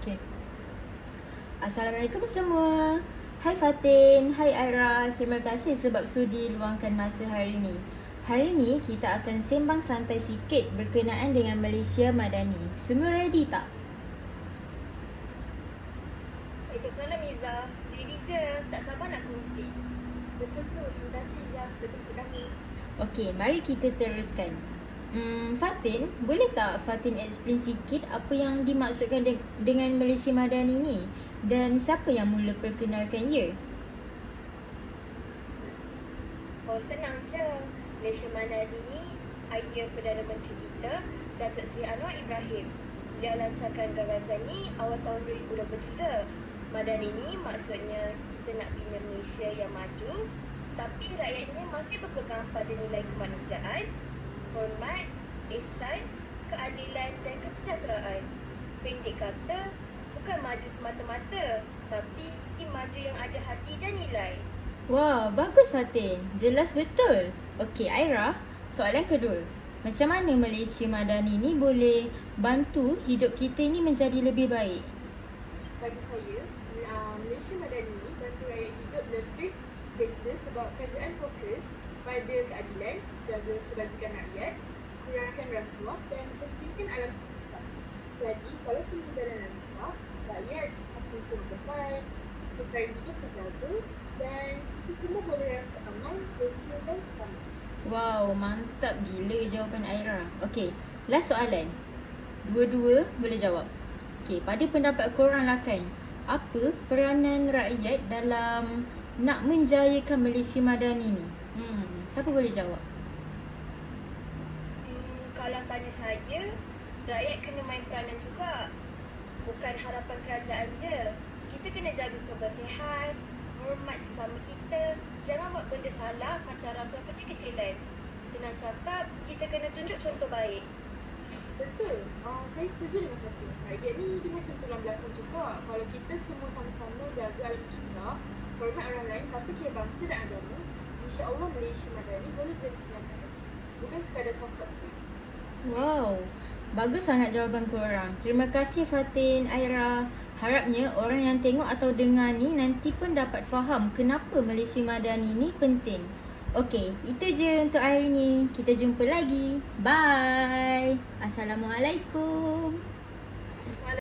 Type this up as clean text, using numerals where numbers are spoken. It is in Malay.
Okay. Assalamualaikum semua. Hai Fatin, hai Aira. Terima kasih sebab sudi luangkan masa hari ini. Hari ini kita akan sembang santai sikit berkenaan dengan Malaysia Madani. Semua ready tak? Waalaikumsalam Izzah. Ready je. Tak sabar nak kongsi. Betul tu. Terima kasih Izzah sebab jemput kami. Okey, mari kita teruskan. Fatin, boleh tak Fatin explain sikit apa yang dimaksudkan dengan Malaysia Madani ni? Dan siapa yang mula perkenalkan ia? Oh, senang je. Malaysia Madani ni idea Perdana Menteri kita, Datuk Seri Anwar Ibrahim. Dia lancarkan gagasan ni awal tahun 2023. Madani ni maksudnya kita nak bina Malaysia yang maju, tapi rakyatnya masih berpegang pada nilai kemanusiaan, hormat, ihsan, keadilan dan kesejahteraan. Pendek kata, bukan maju semata-mata, tapi maju yang ada hati dan nilai. Wah, bagus Fatin. Jelas betul. Okey, Aira, soalan kedua. Macam mana Malaysia Madani ni boleh bantu hidup kita ni menjadi lebih baik? Bagi saya, Malaysia Madani ni bantu rakyat hidup lebih selesa sebab kerajaan fokus pada keadilan, jaga kebajikan rakyat, kurangkan rasuah dan pentingkan alam sekitar. Jadi, kalau semua jalan lancar, rakyat akan berdepan, keselamatan hidup terjaga dan kita semua boleh rasa aman, sejahtera dan selamat. Wow, mantap gila jawapan Aira. Okey, last soalan. Dua-dua boleh jawab. Okey, pada pendapat korang lah kan, apa peranan rakyat dalam nak menjayakan Malaysia Madani ni? Siapa boleh jawab? Kalau tanya saya, rakyat kena main peranan juga. Bukan harapan kerajaan je. Kita kena jaga kebersihan, hormat sesama kita, jangan buat benda salah macam rasuah kecil-kecilan. Senang cakap, kita kena tunjuk contoh baik. Betul. Saya setuju dengan Fatin. Rakyat ni dia macam tulang belakang juga. Kalau kita semua sama-sama jaga alam sekitar, hormat orang lain tapi kira bangsa dan agama, insya-Allah Malaysia Madani boleh jadi kenyataan. Bukan sekadar cakap saja. Wow, bagus sangat jawapan korang. Terima kasih Fatin, Aira. Harapnya orang yang tengok atau dengar ni nanti pun dapat faham kenapa Malaysia Madani ni penting. Okey, itu je untuk hari ni. Kita jumpa lagi. Bye. Assalamualaikum.